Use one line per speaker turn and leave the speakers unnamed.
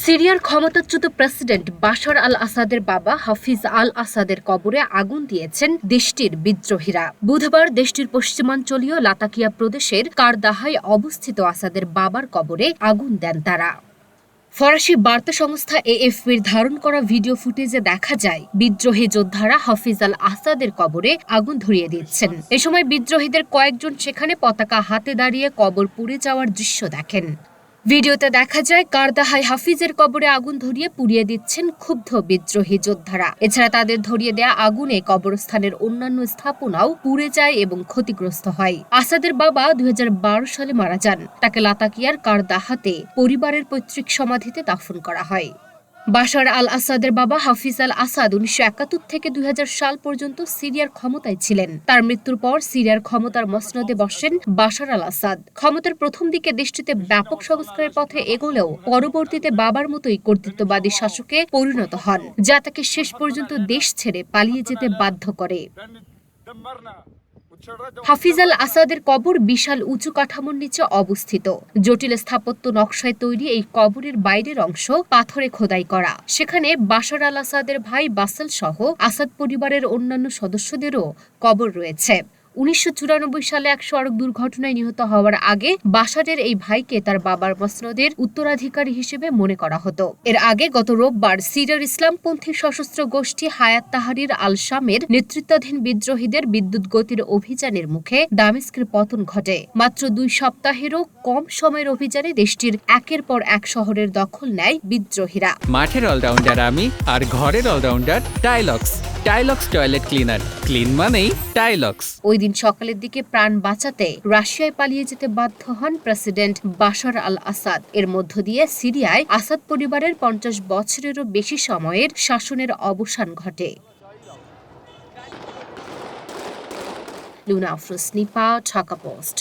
সিরিয়ার ক্ষমতাচ্যুত president Bashar আল আসাদের বাবা হাফিজ আল আসাদের কবরে আগুন দিয়েছেন দেশটির বিদ্রোহীরা। বুধবার দেশটির পশ্চিমাঞ্চলীয় লাতাকিয়া প্রদেশের কারদাহায় অবস্থিত আসাদের বাবার কবরে আগুন দেন তারা। ফরাসি বার্তা সংস্থা এএফপির ধারণ করা ভিডিও ফুটেজে দেখা যায় বিদ্রোহী যোদ্ধারা হাফিজ আল আসাদের কবরে আগুন ধরিয়ে দিচ্ছেন। এ সময় বিদ্রোহীদের কয়েকজন সেখানে পতাকা হাতে দাঁড়িয়ে কবর পুড়ে যাওয়ার দৃশ্য দেখেন। ভিডিওতে দেখা যায় কারদাহায় হাফিজের কবরে আগুন ধরিয়ে পুড়িয়ে দিচ্ছেন ক্ষুব্ধ বিদ্রোহী যোদ্ধারা। এছাড়া তাদের ধরিয়ে দেয়া আগুনে কবরস্থানের অন্যান্য স্থাপনাও পুড়ে যায় এবং ক্ষতিগ্রস্ত হয়। আসাদের বাবা ২০১২ সালে মারা যান। তাকে লাতাকিয়ার কারদাহাতে পরিবারের পৈতৃক সমাধিতে দাফন করা হয়। বাশার আল আসাদের বাবা হাফিজ আল আসাদ ১৯৭১ থেকে ২০০০ সাল পর্যন্ত সিরিয়ার ক্ষমতায় ছিলেন। তার মৃত্যুর পর সিরিয়ার ক্ষমতার মসনদে বসেন বাশার আল আসাদ। ক্ষমতার প্রথম দিকে দেশটিতে ব্যাপক সংস্কারের পথে এগোলেও পরবর্তীতে বাবার মতোই কর্তৃত্ববাদী শাসকে পরিণত হন, যা তাকে শেষ পর্যন্ত দেশ ছেড়ে পালিয়ে যেতে বাধ্য করে। হাফিজ আল আসাদের কবর বিশাল উঁচু কাঠামোর নিচে অবস্থিত। জটিল স্থাপত্য নকশায় তৈরি এই কবরের বাইরের অংশ পাথরে খোদাই করা। সেখানে বাশার আল আসাদের ভাই বাসেল সহ আসাদ পরিবারের অন্যান্য সদস্যদেরও কবর রয়েছে। ১৯৯৪ সালে এক সড়ক দুর্ঘটনায় নিহত হওয়ার আগে বাশারের এই ভাইকে তার বাবার মসনদের উত্তরাধিকারী হিসেবে মনে করা হতো। এর আগে গত রোববার সিরিয়ার ইসলামপন্থী সশস্ত্র গোষ্ঠী হায়াত তাহরির আল শামের নেতৃত্বাধীন বিদ্রোহীদের বিদ্যুৎ গতির অভিযানের মুখে দামেস্কের পতন ঘটে। মাত্র ২ সপ্তাহেরও কম সময়ের অভিযানে দেশটির একের পর এক শহরের দখল নেয় বিদ্রোহীরা।
মাঠের অলরাউন্ডার আমি, আর ঘরের allrounder Tylox. Tylox toilet cleaner, clean মানেই টাইলক্স।
ওই দিন সকালের দিকে প্রাণ বাঁচাতে রাশিয়ায় পালিয়ে যেতে বাধ্য হন প্রেসিডেন্ট বাশার আল আসাদ। এর মধ্য দিয়ে সিরিয়ায় আসাদ পরিবারের ৫০ বছরেরও বেশি সময়ের শাসনের অবসান ঘটে। লুনা আফরোজ নিপা, ঢাকা পোস্ট।